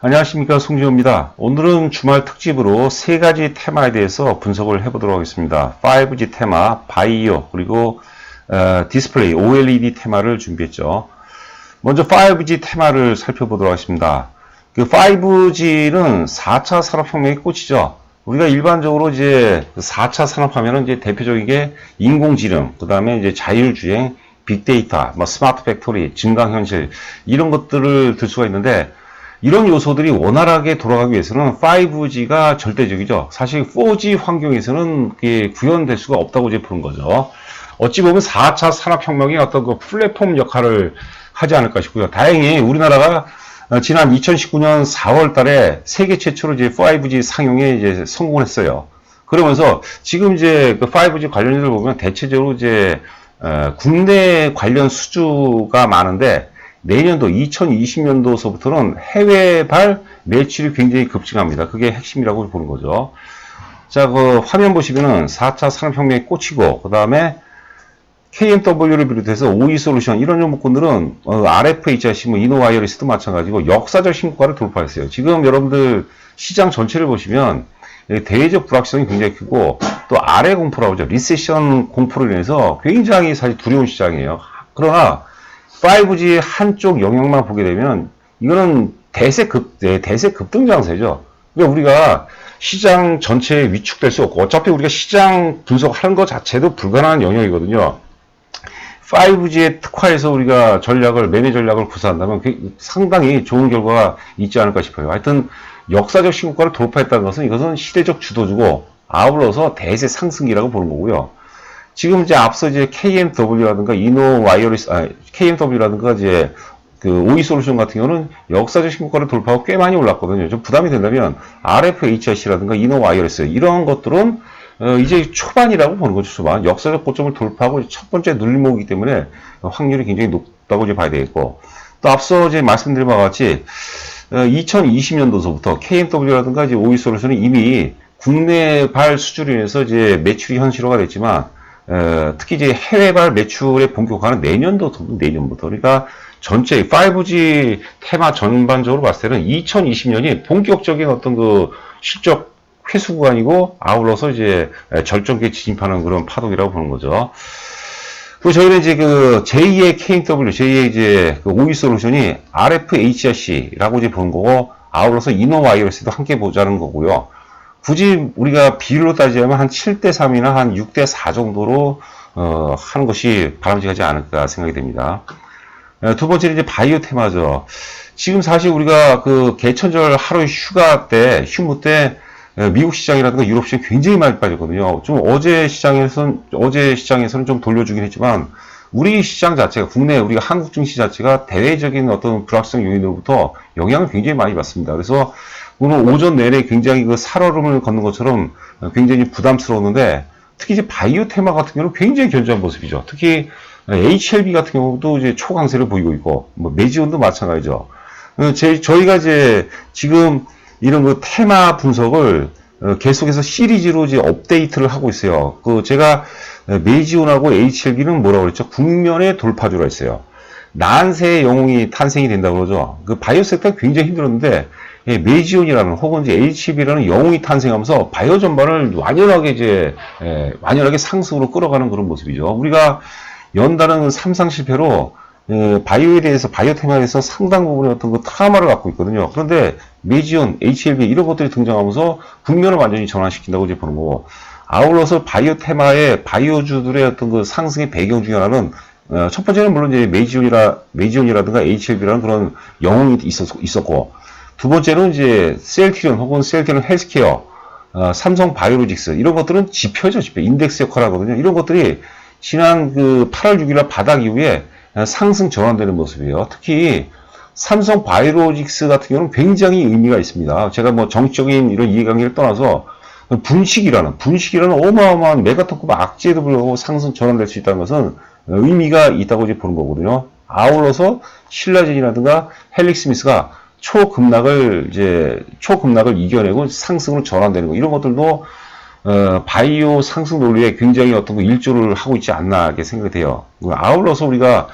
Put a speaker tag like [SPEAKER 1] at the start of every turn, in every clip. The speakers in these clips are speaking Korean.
[SPEAKER 1] 안녕하십니까, 송지호입니다. 오늘은 주말 특집으로 세 가지 테마에 대해서 분석을 해보도록 하겠습니다. 5G 테마, 바이오, 그리고 디스플레이, OLED 테마를 준비했죠. 먼저 5G 테마를 살펴보도록 하겠습니다. 그 5G는 4차 산업혁명의 꽃이죠. 우리가 일반적으로 이제 4차 산업하면은 이제 대표적인 게 인공지능, 그 다음에 이제 자율주행, 빅데이터, 뭐 스마트 팩토리, 증강현실, 이런 것들을 들 수가 있는데, 이런 요소들이 원활하게 돌아가기 위해서는 5G가 절대적이죠. 사실 4G 환경에서는 그게 구현될 수가 없다고 이제 보는 거죠. 어찌 보면 4차 산업혁명의 어떤 그 플랫폼 역할을 하지 않을까 싶고요. 다행히 우리나라가 지난 2019년 4월 달에 세계 최초로 이제 5G 상용에 이제 성공을 했어요. 그러면서 지금 이제 그 5G 관련주를 보면 대체적으로 이제 국내 관련 수주가 많은데, 내년도 2020년도서부터는 해외발 매출이 굉장히 급증합니다. 그게 핵심이라고 보는 거죠. 자, 그 화면 보시면은 4차 산업혁명의 꽃이고, 그 다음에 KMW를 비롯해서 OE솔루션, 이런 종목군들은 RFHRC, 뭐 이노와이어리스도 마찬가지고 역사적 신고가를 돌파했어요. 지금 여러분들 시장 전체를 보시면 대외적 불확실성이 굉장히 크고, 또 아래 공포라고 하죠. 리세션 공포로 인해서 굉장히 사실 두려운 시장이에요. 그러나 5G 한쪽 영역만 보게 되면 이거는 대세 급등장세죠. 그러니까 우리가 시장 전체에 위축될 수 없고, 어차피 우리가 시장 분석하는 것 자체도 불가능한 영역이거든요. 5G에 특화해서 우리가 매매 전략을 구사한다면 상당히 좋은 결과가 있지 않을까 싶어요. 하여튼 역사적 신고가를 돌파했다는 것은 이것은 시대적 주도주고, 아울러서 대세 상승기라고 보는 거고요. 지금 이제 앞서 이제 KMW라든가 KMW라든가 이제 그 OE솔루션 같은 경우는 역사적 신고가를 돌파하고 꽤 많이 올랐거든요. 좀 부담이 된다면 RFHRC라든가 이노와이어리스, 이런 것들은 이제 초반이라고 보는 거죠. 초반. 역사적 고점을 돌파하고 첫 번째 눌림목이기 때문에 확률이 굉장히 높다고 이제 봐야 되겠고, 또 앞서 이제 말씀드린 바와 같이 2020년도서부터 KMW라든가 이제 OE솔루션은 이미 국내발 수주로 인해서 이제 매출이 현실화가 됐지만, 특히 이제 해외발 매출의 본격화는 내년부터. 그러니까 전체 5G 테마 전반적으로 봤을 때는 2020년이 본격적인 어떤 그 실적 회수 구간이고, 아울러서 이제 절정기에 진입하는 그런 파동이라고 보는 거죠. 그리고 저희는 이제 그 제2의 KMW, 제2의 이제 그 OE솔루션이 RFHRC라고 이제 보는 거고, 아울러서 이노와이어리스도 함께 보자는 거고요. 굳이 우리가 비율로 따지자면 한 7대3이나 한 6대4 정도로 하는 것이 바람직하지 않을까 생각이 됩니다. 두 번째는 이제 바이오 테마죠. 지금 사실 우리가 그 개천절 하루 휴무 때 미국 시장이라든가 유럽 시장 굉장히 많이 빠졌거든요. 좀 어제 시장에서는 좀 돌려주긴 했지만, 우리 시장 자체가, 국내 우리가 한국 증시 자체가 대외적인 어떤 불확실성 요인으로부터 영향을 굉장히 많이 받습니다. 그래서 오늘 오전 내내 굉장히 그 살얼음을 걷는 것처럼 굉장히 부담스러웠는데, 특히 이제 바이오 테마 같은 경우는 굉장히 견조한 모습이죠. 특히 HLB 같은 경우도 이제 초강세를 보이고 있고, 뭐 메지온도 마찬가지죠. 저희가 이제 지금 이런 그 테마 분석을 계속해서 시리즈로 이제 업데이트를 하고 있어요. 제가 메지온하고 HLB는 뭐라고 그랬죠? 국면의 돌파주라 했어요. 난세의 영웅이 탄생이 된다고 그러죠. 그 바이오 섹터가 굉장히 힘들었는데, 메지온이라는 혹은 이제 HB라는 영웅이 탄생하면서 바이오 전반을 완연하게 상승으로 끌어가는 그런 모습이죠. 우리가 연달은 삼상 실패로 바이오 테마에 대해서 상당 부분의 어떤 그 트라우마를 갖고 있거든요. 그런데 메지온, HLB 이런 것들이 등장하면서 국면을 완전히 전환시킨다고 이제 보는 거고, 아울러서 바이오 테마의 바이오주들의 어떤 그 상승의 배경 중에 하나는, 첫 번째는 물론 이제 메지온이라든가 HLB라는 그런 영웅이 있었고, 두 번째는 이제 셀트리온 혹은 셀트리온 헬스케어, 삼성 바이오로직스, 이런 것들은 지표, 인덱스 역할을 하거든요. 이런 것들이 지난 그 8월 6일날 바닥 이후에 상승 전환되는 모습이에요. 특히 삼성 바이오로직스 같은 경우는 굉장히 의미가 있습니다. 제가 뭐 정치적인 이런 이해관계를 떠나서 분식이라는 어마어마한 메가톤급 악재에도 불구하고 상승 전환될 수 있다는 것은 의미가 있다고 이제 보는 거거든요. 아울러서 신라젠이라든가 헬릭스미스가 초급락을 이겨내고 상승으로 전환되는 거, 이런 것들도 바이오 상승 논리에 굉장히 어떤 그 일조를 하고 있지 않나 이렇게 생각이 돼요. 아울러서 우리가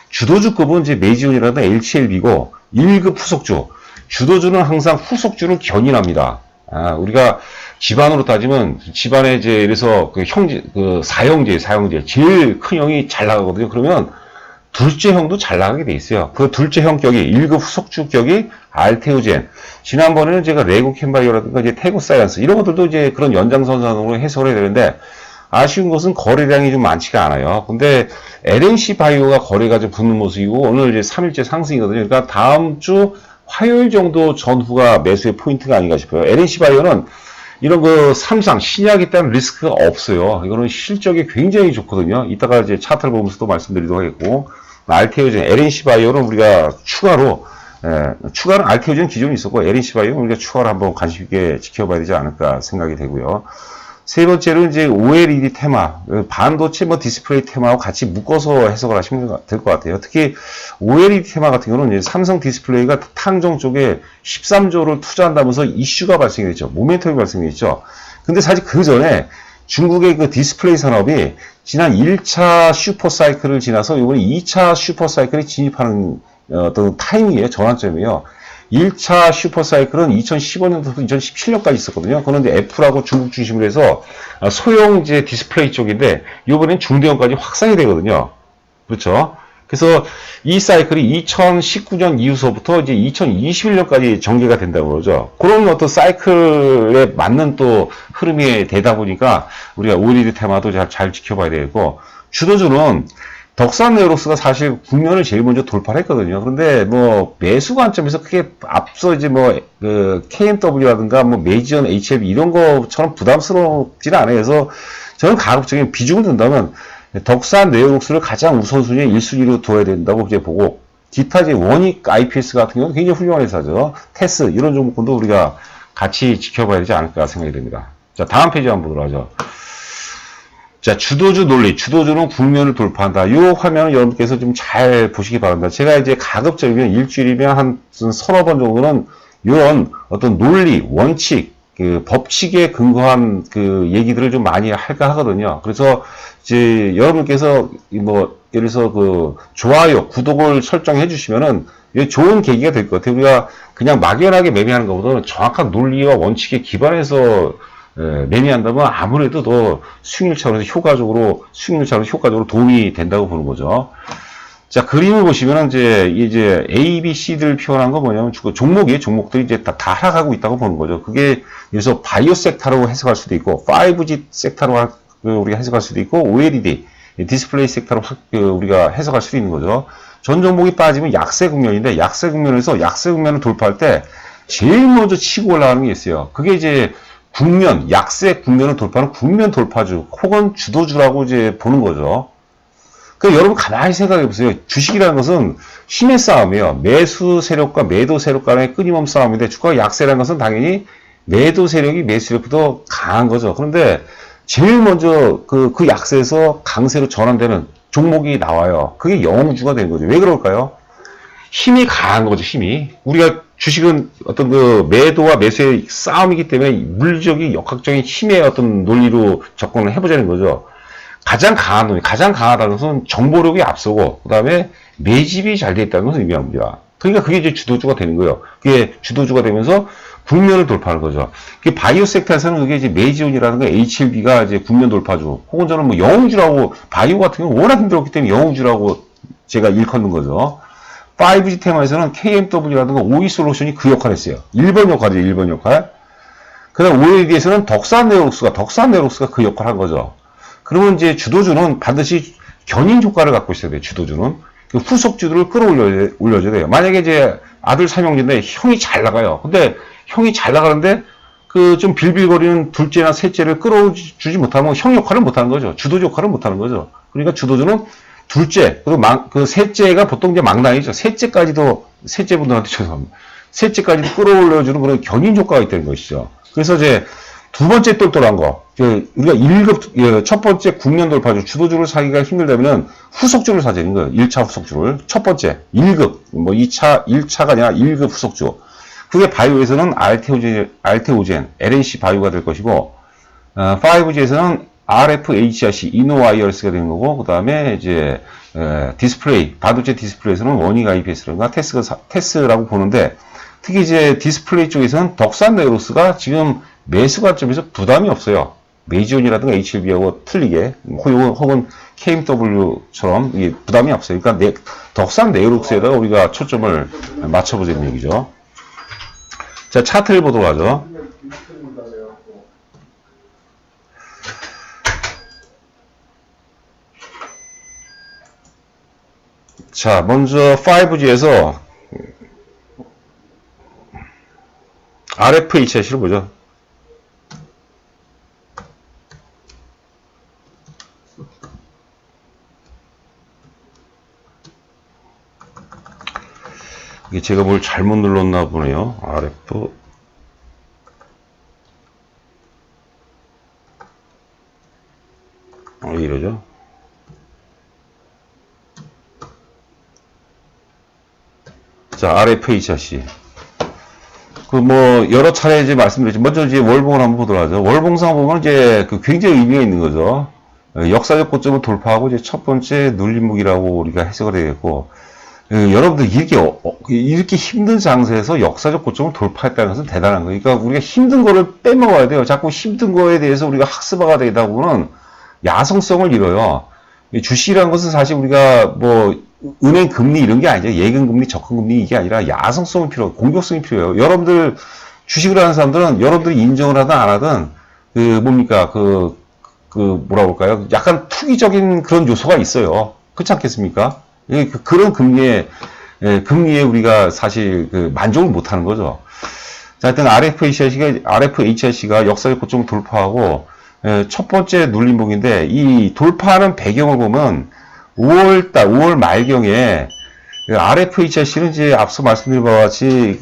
[SPEAKER 1] 주도주급은 이제 메지온이라든가 HLB고 1급 후속주, 주도주는 항상 후속주를 견인합니다. 우리가 집안으로 따지면 집안에 이제 이래서 그 형제, 그 사형제 제일 큰 형이 잘 나가거든요. 그러면 둘째 형도 잘 나가게 돼 있어요. 그 둘째 형 격이 1급 후속주 격이 알테오젠. 지난번에는 제가 레고 캔바이오라든가 이제 태고 사이언스 이런 것들도 이제 그런 연장선상으로 해석을 해야 되는데 아쉬운 것은 거래량이 좀 많지가 않아요. 근데 LNC 바이오가 거래가 좀 붙는 모습이고 오늘 이제 3일째 상승이거든요. 그러니까 다음 주 화요일 정도 전후가 매수의 포인트가 아닌가 싶어요. LNC 바이오는 이런 그 삼상, 신약에 대한 리스크가 없어요. 이거는 실적이 굉장히 좋거든요. 이따가 이제 차트를 보면서도 말씀드리도록 하겠고, 알테오젠, LNC 바이오는 우리가 추가로, 추가는 알테오젠 기존에 있었고, LNC 바이오는 우리가 추가로 한번 관심 있게 지켜봐야 되지 않을까 생각이 되고요. 세 번째로 이제 OLED 테마, 반도체 뭐 디스플레이 테마하고 같이 묶어서 해석을 하시면 될 것 같아요. 특히 OLED 테마 같은 경우는 이제 삼성 디스플레이가 탕정 쪽에 13조를 투자한다면서 이슈가 발생이 됐죠. 모멘텀이 발생이 됐죠. 근데 사실 그 전에 중국의 그 디스플레이 산업이 지난 1차 슈퍼 사이클을 지나서 이번에 2차 슈퍼 사이클에 진입하는 어떤 타이밍이에요. 전환점이에요. 1차 슈퍼사이클은 2015년부터 2017년까지 있었거든요. 그건 이제 애플하고 중국 중심으로 해서 소형 이제 디스플레이 쪽인데, 이번엔 중대형까지 확산이 되거든요. 그렇죠? 그래서 이 사이클이 2019년 이후서부터 이제 2021년까지 전개가 된다고 그러죠. 그런 어떤 사이클에 맞는 또 흐름이 되다 보니까 우리가 OLED 테마도 잘 지켜봐야 되고, 주도주는 덕산 네오록스가 사실 국면을 제일 먼저 돌파를 했거든요. 그런데 뭐 매수 관점에서 크게 앞서 이제 뭐 그 KMW라든가 뭐 메이지언 HLB 이런 거처럼 부담스럽지는 않아요. 그래서 저는 가급적인 비중을 둔다면 덕산 네오록스를 가장 우선순위에 1순위로 둬야 된다고 이제 보고, 기타 이제 원익 IPS 같은 경우는 굉장히 훌륭한 회사죠. 테스 이런 종목군도 우리가 같이 지켜봐야 되지 않을까 생각이 됩니다. 자, 다음 페이지 한번 보도록 하죠. 자, 주도주 논리, 주도주는 국면을 돌파한다. 이 화면을 여러분께서 좀 잘 보시기 바랍니다. 제가 이제 가급적이면 일주일이면 한 서너 번 정도는 이런 어떤 논리, 원칙, 그 법칙에 근거한 그 얘기들을 좀 많이 할까 하거든요. 그래서 이제 여러분께서 뭐 예를 들어서 그 좋아요, 구독을 설정해 주시면은 이게 좋은 계기가 될 것 같아요. 우리가 그냥 막연하게 매매하는 것보다는 정확한 논리와 원칙에 기반해서 매매한다면 아무래도 더 수익률 차원에서 효과적으로 도움이 된다고 보는 거죠. 자, 그림을 보시면 이제 A, B, C들을 표현한 거 뭐냐면 종목들이 이제 다 하락하고 있다고 보는 거죠. 그게 그래서 바이오 섹터로 해석할 수도 있고, 5G 섹터로 우리가 해석할 수도 있고, OLED 디스플레이 섹터로 우리가 해석할 수도 있는 거죠. 전 종목이 빠지면 약세 국면인데, 약세 국면에서 약세 국면을 돌파할 때 제일 먼저 치고 올라가는 게 있어요. 그게 이제 약세 국면을 돌파하는 국면 돌파주, 혹은 주도주라고 이제 보는 거죠. 그러니까 여러분 가만히 생각해 보세요. 주식이라는 것은 힘의 싸움이에요. 매수 세력과 매도 세력 간의 끊임없는 싸움인데, 주가가 약세라는 것은 당연히 매도 세력이 매수 세력보다 강한 거죠. 그런데 제일 먼저 그 약세에서 강세로 전환되는 종목이 나와요. 그게 영웅주가 되는 거죠. 왜 그럴까요? 힘이 강한 거죠, 힘이. 우리가 주식은 어떤 그 매도와 매수의 싸움이기 때문에 물리적인 역학적인 힘의 어떤 논리로 접근을 해보자는 거죠. 가장 강하다는 것은 정보력이 앞서고, 그 다음에 매집이 잘 돼 있다는 것을 의미합니다. 그러니까 그게 이제 주도주가 되는 거예요. 그게 주도주가 되면서 국면을 돌파하는 거죠. 그게 바이오 섹터에서는 그게 이제 메이지온이라든가 HLB가 이제 국면 돌파주, 혹은 저는 뭐 영웅주라고, 바이오 같은 경우는 워낙 힘들었기 때문에 영웅주라고 제가 일컫는 거죠. 5G 테마에서는 KMW라든가 OE솔루션이 그 역할을 했어요. 1번 역할이죠, 1번 역할. 그 다음 OLED에서는 덕산 네오록스가 그 역할을 한 거죠. 그러면 이제 주도주는 반드시 견인 효과를 갖고 있어야 돼요, 주도주는. 그 후속주들을 끌어올려줘야 돼요. 만약에 이제 아들 삼형제인데 형이 잘 나가요. 근데 형이 잘 나가는데 그 좀 빌빌거리는 둘째나 셋째를 끌어주지 못하면 형 역할을 못하는 거죠. 주도주 역할을 못하는 거죠. 그러니까 주도주는 둘째, 그리고 그 셋째가 보통 이제 막나이죠. 셋째분들한테 죄송합니다. 셋째까지도 끌어올려주는 그런 견인 효과가 있다는 것이죠. 그래서 이제 두 번째 똘똘한 거, 우리가 1급, 첫 번째 국면 돌파주, 주도주를 사기가 힘들다면 후속주를 사자는 거예요. 1차 후속주를. 첫 번째, 1급, 뭐 1차가 아니라 1급 후속주. 그게 바이오에서는 알테오젠, LNC 바이오가 될 것이고, 5G에서는 RFHRC, 이노와이어스가 되는 거고, 그 다음에 디스플레이, 반도체 디스플레이에서는 원익 IPS라든가 테스라고 보는데, 특히 이제 디스플레이 쪽에서는 덕산 네오록스가 지금 매수 관점에서 부담이 없어요. 메이지온이라든가 HLB하고 틀리게, 혹은 KMW처럼 이게 부담이 없어요. 그러니까 덕산 네오록스에다가 우리가 초점을 맞춰보자는 얘기죠. 자, 차트를 보도록 하죠. 자, 먼저 5G에서 RFHS를 보죠. 이게 제가 뭘 잘못 눌렀나 보네요. RF 왜 이러죠? 자, RFHRC. 여러 차례 이제 말씀드렸죠. 먼저 이제 월봉을 한번 보도록 하죠. 월봉상 보면 이제 굉장히 의미가 있는 거죠. 역사적 고점을 돌파하고 이제 첫 번째 눌림목이라고 우리가 해석을 해야겠고, 여러분들 이렇게 힘든 장세에서 역사적 고점을 돌파했다는 것은 대단한 거예요. 그러니까 우리가 힘든 거를 빼먹어야 돼요. 자꾸 힘든 거에 대해서 우리가 학습화가 되다 보면 야성성을 잃어요. 주식이라는 것은 사실 우리가 은행 금리 이런 게 아니죠. 예금 금리, 적금 금리 이게 아니라 야성성이 필요해요. 공격성이 필요해요. 여러분들 주식을 하는 사람들은 여러분들이 인정을 하든 안 하든 뭐라 볼까요? 약간 투기적인 그런 요소가 있어요. 그렇지 않겠습니까? 그런 금리에 우리가 사실 만족을 못 하는 거죠. 자, 하여튼 RFHRC가 역사적 고점을 돌파하고 첫 번째 눌림목인데 이 돌파하는 배경을 보면 5월 말경에 RFHRC는 이제 앞서 말씀드린 바와 같이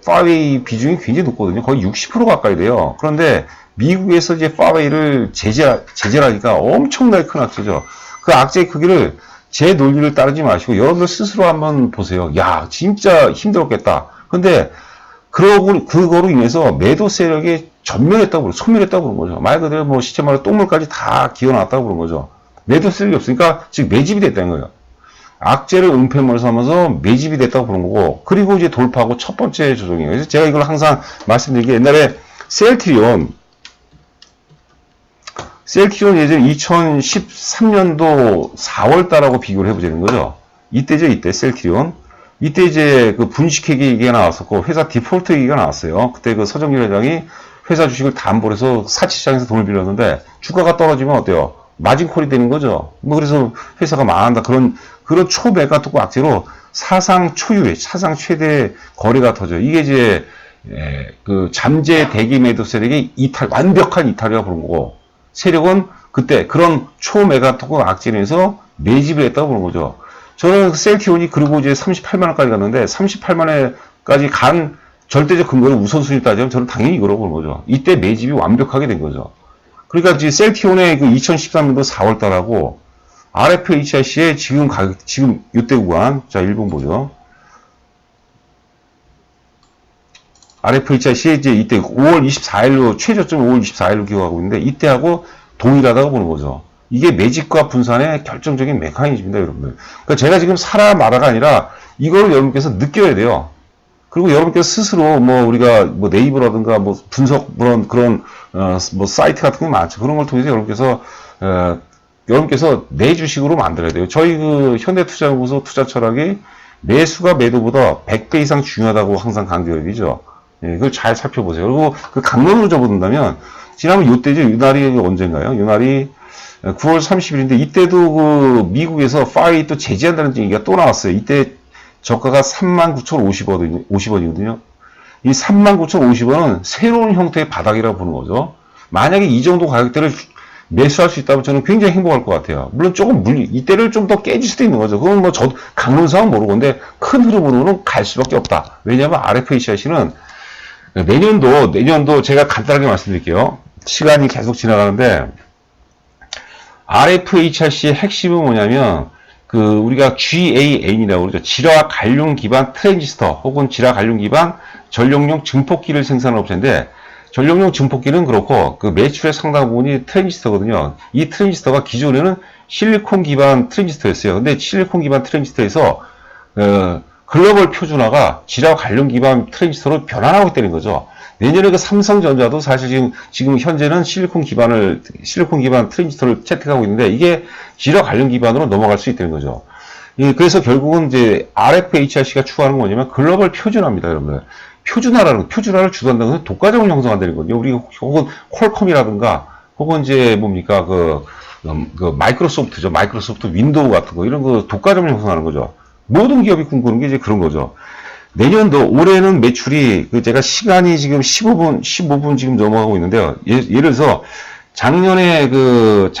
[SPEAKER 1] 파웨이 비중이 굉장히 높거든요. 거의 60% 가까이 돼요. 그런데 미국에서 이제 파웨이를 제재하니까 엄청나게 큰 악재죠. 그 악재의 크기를 제 논리를 따르지 마시고 여러분들 스스로 한번 보세요. 야, 진짜 힘들었겠다. 근데 그거로 인해서 매도 세력이 소멸했다고 그런 거죠. 말 그대로 시체마다 똥물까지 다 기어났다고 그런 거죠. 매도 세력이 없으니까 즉 매집이 됐다는 거예요. 악재를 은폐물 삼아서 매집이 됐다고 그런 거고, 그리고 이제 돌파하고 첫 번째 조정이에요. 그래서 제가 이걸 항상 말씀드린 게 옛날에 셀트리온 예전 2013년도 4월달하고 비교를 해보자는 거죠. 이때죠, 이때 셀트리온. 이때 이제 분식회계 얘기가 나왔었고 회사 디폴트 얘기가 나왔어요. 그때 서정길 회장이 회사 주식을 담보로 해서 사치시장에서 돈을 빌렸는데 주가가 떨어지면 어때요? 마진콜이 되는 거죠. 그래서 회사가 망한다. 그런 초매가 또 악재로 사상 최대 거래가 터져요. 이게 이제 잠재 대기 매도 세력의 완벽한 이탈이라고 부른 거고, 세력은 그때 그런 초메가토크 악재에서 매집을 했다고 보는 거죠. 저는 셀티온이 그리고 이제 38만원까지 갔는데 38만원까지 간 절대적 근거를 우선순위 따지면 저는 당연히 이거라고 보는 거죠. 이때 매집이 완벽하게 된 거죠. 그러니까 이제 셀티온의 2013년도 4월달하고 RFHRC의 지금 이때 구간, 자, 일본 보죠. RFHRC의 이제 이때 5월 24일로, 최저점 5월 24일로 기억하고 있는데, 이때하고 동일하다고 보는 거죠. 이게 매집과 분산의 결정적인 메커니즘입니다, 여러분들. 그러니까 제가 지금 사라 마라가 아니라, 이거를 여러분께서 느껴야 돼요. 그리고 여러분께서 스스로 우리가 네이버라든가 분석 그런 사이트 같은 게 많죠. 그런 걸 통해서 여러분께서 내 주식으로 만들어야 돼요. 저희 현대투자연구소 투자 철학이 매수가 매도보다 100배 이상 중요하다고 항상 강조드리죠. 예, 그걸 잘 살펴보세요. 그리고 강론으로 접어든다면, 지난번 요때죠. 이날이 언젠가요? 이날이 9월 30일인데, 이때도 미국에서 파웨이 또 제재한다는 얘기가 또 나왔어요. 이때 저가가 39,050원이거든요. 이 39,050원은 새로운 형태의 바닥이라고 보는 거죠. 만약에 이 정도 가격대를 매수할 수 있다면 저는 굉장히 행복할 것 같아요. 물론 이때를 좀 더 깨질 수도 있는 거죠. 그건 저도 강론상은 모르고, 근데 큰 흐름으로는 갈 수밖에 없다. 왜냐하면 RFHRC는 내년도 제가 간단하게 말씀드릴게요. 시간이 계속 지나가는데, RFHRC의 핵심은 뭐냐면, 우리가 GAN이라고 그러죠. 질화 갈륨 기반 트랜지스터, 혹은 질화 갈륨 기반 전력용 증폭기를 생산하는 업체인데, 전력용 증폭기는 그렇고, 매출의 상당 부분이 트랜지스터거든요. 이 트랜지스터가 기존에는 실리콘 기반 트랜지스터였어요. 근데 실리콘 기반 트랜지스터에서, 글로벌 표준화가 지라 관련 기반 트랜지스터로 변환하고 있다는 거죠. 내년에 그 삼성전자도 사실 지금 현재는 실리콘 기반 트랜지스터를 채택하고 있는데 이게 지라 관련 기반으로 넘어갈 수 있다는 거죠. 그래서 결국은 이제 RFHRC가 추구하는 건 뭐냐면 글로벌 표준화입니다, 여러분들. 표준화를 주도한다는 것은 독과점을 형성한다는 거거든요. 우리 혹은 퀄컴이라든가 혹은 이제 뭡니까 그 마이크로소프트죠. 마이크로소프트 윈도우 같은 거 이런 거 독과점을 형성하는 거죠. 모든 기업이 꿈꾸는 게 이제 그런 거죠. 내년도 올해는 매출이 제가 시간이 지금 15분 지금 넘어가고 있는데요. 예를 들어서 작년에 그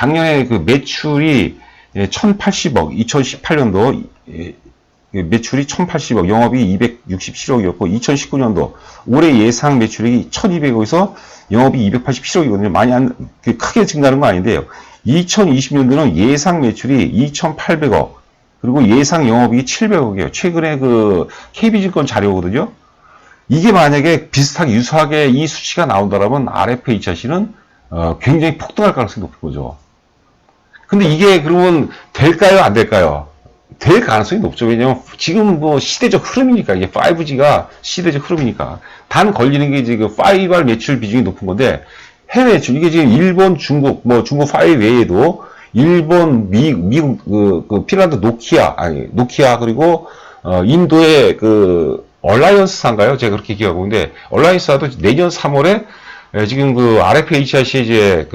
[SPEAKER 1] 매출이 1080억, 2018년도 매출이 1080억, 영업이 267억이었고 2019년도 올해 예상 매출이 1200억에서 영업이 287억이거든요. 많이 크게 증가하는 건 아닌데요. 2020년도는 예상 매출이 2800억, 그리고 예상 영업이익이 700억이에요. 최근에 그 KB증권 자료거든요. 이게 만약에 비슷하게 유사하게 이 수치가 나온다라면 RFHRC는 굉장히 폭등할 가능성이 높은 거죠. 근데 이게 그러면 될까요? 안 될까요? 될 가능성이 높죠. 왜냐면 지금 뭐 시대적 흐름이니까, 이게 5G가 시대적 흐름이니까. 단 걸리는 게 이제 그 5R 매출 비중이 높은 건데, 해외 매출, 이게 지금 일본, 중국, 중국 5 외에도 일본, 미국, 핀란드 노키아, 그리고, 인도의 얼라이언스사인가요? 제가 그렇게 기억하고 있는데, 얼라이언스사도 내년 3월에 지금 RFHRC 이제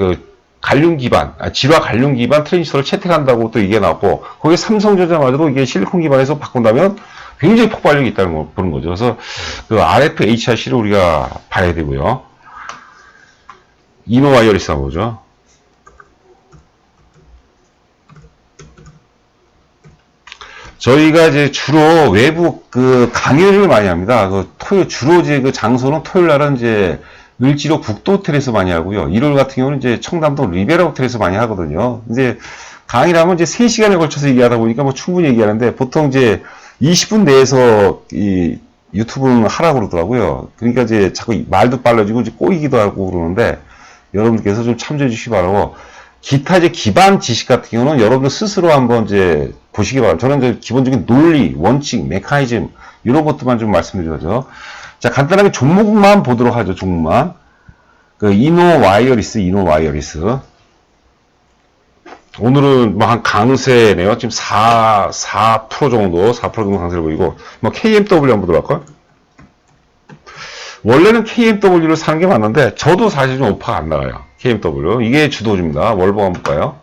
[SPEAKER 1] 지라 관련 기반 트랜지스터를 채택한다고 또 이게 나왔고, 거기에 삼성전자마저도 이게 실리콘 기반에서 바꾼다면 굉장히 폭발력이 있다는 거 보는 거죠. 그래서 RFHRC를 우리가 봐야 되고요. 이노 와이어리스 한번 보죠. 저희가 이제 주로 외부 강의를 많이 합니다. 주로 이제 장소는 토요일 날은 이제 을지로 국도 호텔에서 많이 하고요. 일요일 같은 경우는 이제 청담동 리베라 호텔에서 많이 하거든요. 이제 강의를 하면 이제 3시간에 걸쳐서 얘기하다 보니까 뭐 충분히 얘기하는데 보통 이제 20분 내에서 이 유튜브는 하라고 그러더라고요. 그러니까 이제 자꾸 말도 빨라지고 이제 꼬이기도 하고 그러는데 여러분께서 좀 참조해 주시기 바라고, 기타 이제 기반 지식 같은 경우는 여러분들 스스로 한번 이제 보시기 바랍니다. 저는 이제 기본적인 논리, 원칙, 메커니즘 이런 것들만 좀 말씀드려야죠. 자, 간단하게 종목만 보도록 하죠. 종목만. 이노 와이어리스. 오늘은 뭐 한 강세네요. 지금 4% 정도 강세를 보이고, KMW 한번 보도록 할까요? 원래는 KMW를 사는 게 맞는데, 저도 사실 좀 오파가 안 나가요. KMW. 이게 주도주입니다. 월봉 한번 볼까요?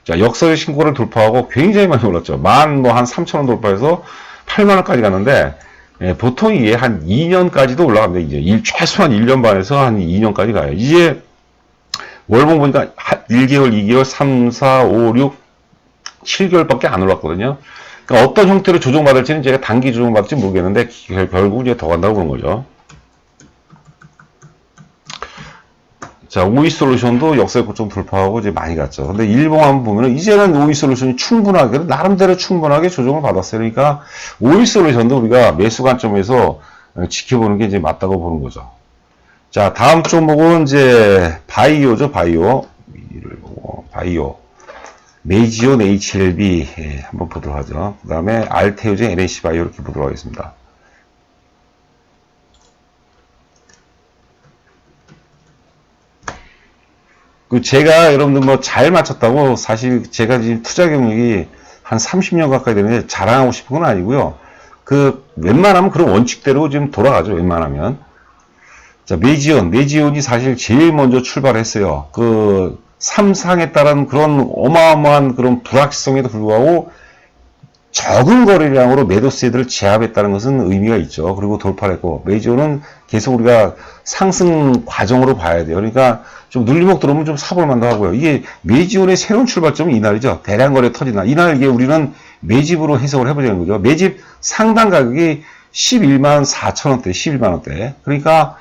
[SPEAKER 1] 자, 역사의 신고를 돌파하고 굉장히 많이 올랐죠. 한 3,000원 돌파해서 8만원까지 갔는데, 보통 이게 한 2년까지도 올라갑니다. 이제 최소한 1년 반에서 한 2년까지 가요. 이제 월봉 보니까 1개월, 2개월, 3, 4, 5, 6, 7개월밖에 안 올랐거든요. 그러니까 어떤 형태로 조정받을지는 제가 단기 조정받을지 모르겠는데 결국 이제 더 간다고 보는 거죠. 자, 오이솔루션도 역사의 고점 돌파하고 이제 많이 갔죠. 근데 일봉 한번 보면은 이제는 오이솔루션이 나름대로 충분하게 조정을 받았어요. 그러니까 오이솔루션도 우리가 매수 관점에서 지켜보는 게 이제 맞다고 보는 거죠. 자, 다음 종목은 이제 바이오죠, 바이오. 메이지온 HLB 한번 보도록 하죠. 그 다음에 알테오젠 NAC 바이오 이렇게 보도록 하겠습니다. 제가 여러분들 뭐 잘 맞췄다고 사실 제가 지금 투자 경력이 한 30년 가까이 되는데 자랑하고 싶은 건 아니고요. 웬만하면 그런 원칙대로 지금 돌아가죠, 웬만하면. 자, 메이지온이 사실 제일 먼저 출발했어요. 삼상에 따른 그런 어마어마한 그런 불확실성에도 불구하고 적은 거래량으로 매도세들을 제압했다는 것은 의미가 있죠. 그리고 돌파를 했고, 메이지온은 계속 우리가 상승 과정으로 봐야 돼요. 그러니까 좀 눌림목 들어오면 좀 사볼 만도 하고요. 이게 메이지온의 새로운 출발점은 이날이죠. 대량 거래 터진 날. 이날 이게 우리는 매집으로 해석을 해보자는 거죠. 매집 상당 가격이 11만 4천 원대, 11만 원대. 그러니까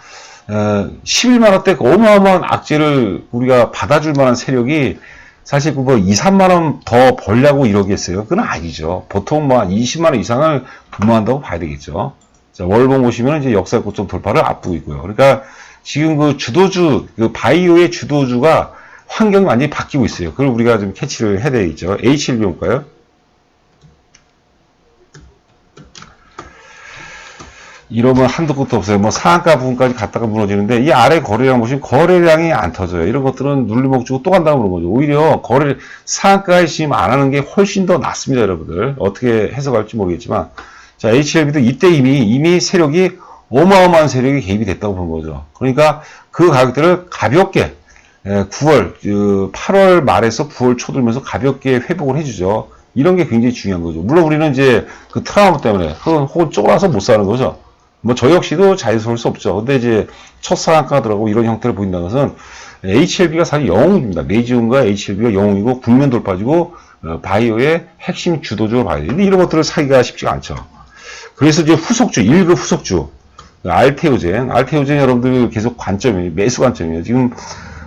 [SPEAKER 1] 11만 원대 어마어마한 악재를 우리가 받아줄 만한 세력이 사실 2, 3만 원 더 벌려고 이러겠어요? 그건 아니죠. 보통 한 20만 원 이상을 분모한다고 봐야 되겠죠. 자, 월봉 보시면 이제 역사 고점 돌파를 앞두고 있고요. 그러니까 지금 주도주, 바이오의 주도주가 환경이 완전히 바뀌고 있어요. 그걸 우리가 좀 캐치를 해야 되겠죠. HLB 볼까요? 이러면 한도 끝도 없어요. 뭐 상한가 부분까지 갔다가 무너지는데 이 아래 거래량 보시면 거래량이 안 터져요. 이런 것들은 눌림목 주고 또 간다고 그런 거죠. 오히려 상한가에 지금 안 하는 게 훨씬 더 낫습니다, 여러분들. 어떻게 해석할지 모르겠지만. 자, HLB도 이때 이미 세력이 어마어마한 세력이 개입이 됐다고 본 거죠. 그러니까 그 가격들을 가볍게 8월 말에서 9월 초 들면서 가볍게 회복을 해주죠. 이런 게 굉장히 중요한 거죠. 물론 우리는 이제 그 트라우마 때문에 혹은 쫄아서 못 사는 거죠. 뭐 저 역시도 자유스러울 수 없죠. 근데 이제 첫 상한가가 들어가고 이런 형태를 보인다는 것은 HLB가 사실 영웅입니다. 메이지움과 HLB가 영웅이고 국면 돌파지고 바이오의 핵심 주도주로 봐야 돼요. 근데 이런 것들을 사기가 쉽지가 않죠. 그래서 이제 후속주, 1급 후속주 알테오젠 여러분들 계속 관점이에요. 매수 관점이에요. 지금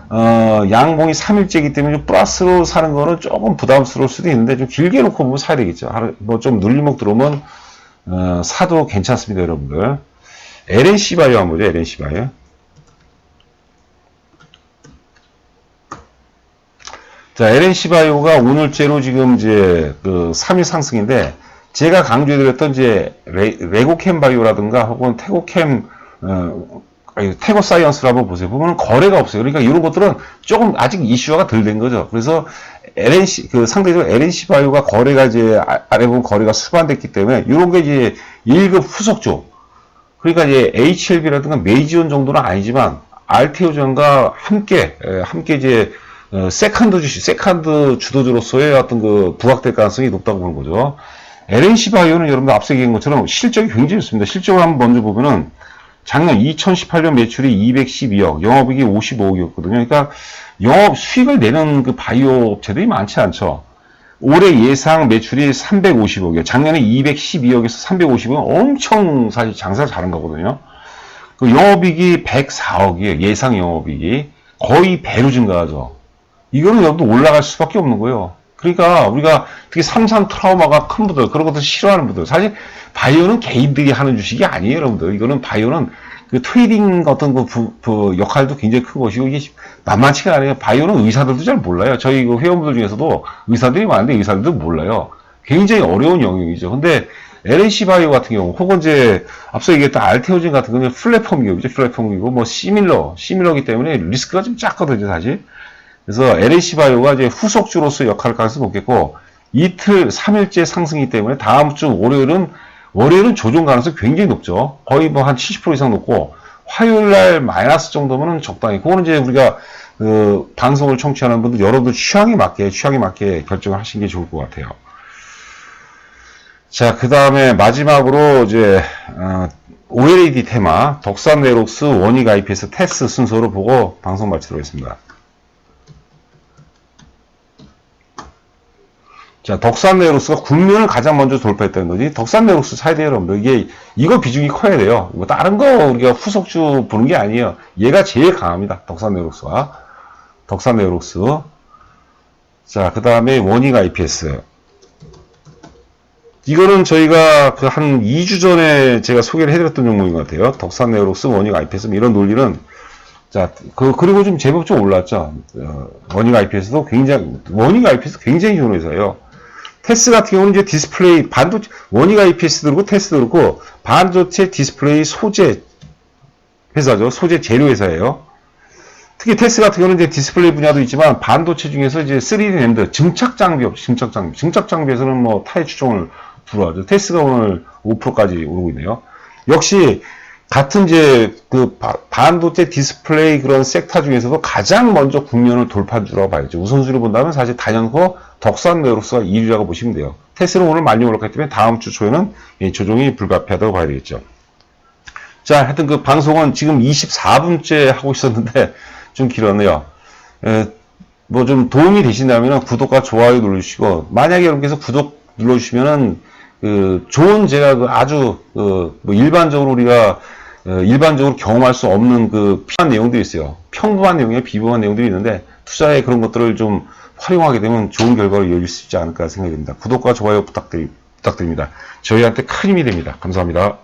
[SPEAKER 1] 양봉이 3일째이기 때문에 좀 플러스로 사는 거는 조금 부담스러울 수도 있는데 좀 길게 놓고 보면 사야 되겠죠. 뭐 좀 눌림목 들어오면 사도 괜찮습니다, 여러분들. LNC 바이오 한번 보죠. LNC 바이오. 자, LNC 바이오가 오늘째로 지금 이제 그 3일 상승인데 제가 강조해드렸던 이제 레고캠 바이오라든가 혹은 태고 사이언스를 한번 보세요. 보면 거래가 없어요. 그러니까 이런 것들은 조금 아직 이슈화가 덜 된 거죠. 그래서 상대적으로 LNC 바이오가 거래가 이제 아래 보면 거래가 수반됐기 때문에 이런 게 이제 1급 후속주. 그러니까 이제 HLB라든가 메이지온 정도는 아니지만 알테오전과 함께 이제 세컨드 주도주로서의 어떤 그 부각될 가능성이 높다고 보는 거죠. LNC 바이오는 여러분들 앞서 얘기한 것처럼 실적이 굉장히 좋습니다. 실적을 한번 먼저 보면은 작년 2018년 매출이 212억, 영업이익이 55억이었거든요. 그러니까 영업 수익을 내는 그 바이오 업체들이 많지 않죠. 올해 예상 매출이 350억이에요. 작년에 212억에서 350억은 엄청 사실 장사 잘한 거거든요. 그 영업이익이 104억이에요. 예상 영업이익이. 거의 배로 증가하죠. 이거는 여러분들 올라갈 수밖에 없는 거예요. 그러니까 우리가 특히 삼삼 트라우마가 큰 분들, 그런 것들 싫어하는 분들, 사실 바이오는 개인들이 하는 주식이 아니에요, 여러분들. 이거는 바이오는 그 트레이딩 어떤 그 역할도 굉장히 큰 것이고 이게 만만치가 않아요. 바이오는 의사들도 잘 몰라요. 저희 그 회원분들 중에서도 의사들이 많은데 의사들도 몰라요. 굉장히 어려운 영역이죠. 근데 LNC 바이오 같은 경우, 혹은 이제 앞서 얘기했던 알테오진 같은 경우는 플랫폼 기업이죠. 플랫폼이고 뭐 시밀러기 때문에 리스크가 좀 작거든요, 사실. 그래서 LNC 바이오가 이제 후속주로서 역할을 가능성이 높겠고, 이틀, 3일째 상승이기 때문에 다음 주 월요일은 조정 가능성이 굉장히 높죠. 거의 뭐 한 70% 이상 높고, 화요일날 마이너스 정도면은 적당히. 그거는 이제 우리가 그 방송을 청취하는 분들 여러분들 취향에 맞게 결정을 하시는 게 좋을 것 같아요. 자, 그 다음에 마지막으로 이제 OLED 테마, 덕산 네록스, 원익 IPS, 테스 순서로 보고 방송 마치도록 하겠습니다. 자, 덕산 네록스가 국면을 가장 먼저 돌파했다는 거지. 덕산 네록스 사야 돼요, 여러분들. 이거 비중이 커야 돼요. 뭐 다른 거 우리가 후속주 보는 게 아니에요. 얘가 제일 강합니다. 덕산 네록스. 자, 그 다음에 원익 IPS. 이거는 저희가 그 한 2주 전에 제가 소개를 해드렸던 종목인 것 같아요. 덕산 네록스, 원익 IPS, 이런 논리는. 자, 그리고 좀 제법 좀 올랐죠. 원익 IPS도 원익 IPS 굉장히 좋은 회사예요. 테스 같은 경우는 이제 디스플레이, 원익 IPS도 그렇고 테스도 그렇고, 반도체 디스플레이 소재 회사죠. 소재 재료 회사예요. 특히 테스 같은 경우는 이제 디스플레이 분야도 있지만, 반도체 중에서 이제 3D 램드, 증착 장비에서는 뭐 타의 추종을 불허하죠. 테스가 오늘 5%까지 오르고 있네요. 역시, 같은 이제 그 반도체 디스플레이 그런 섹터 중에서도 가장 먼저 국면을 돌파주라고 봐야죠. 우선순위로 본다면 사실 단연코 덕산 네록스가 2위라고 보시면 돼요. 테스는 오늘 많이 올랐기 때문에 다음 주 초에는 조정이 불가피하다고 봐야 되겠죠. 자, 하여튼 그 방송은 지금 24분째 하고 있었는데 좀 길었네요. 뭐 좀 도움이 되신다면 구독과 좋아요 눌러주시고, 만약에 여러분께서 구독 눌러주시면은 좋은 제가 아주 뭐 일반적으로 우리가 일반적으로 경험할 수 없는 필요한 내용들이 있어요. 평범한 내용이나 비범한 내용들이 있는데 투자에 그런 것들을 좀 활용하게 되면 좋은 결과를 이어질 수 있지 않을까 생각이 듭니다. 구독과 좋아요 부탁드립니다. 저희한테 큰 힘이 됩니다. 감사합니다.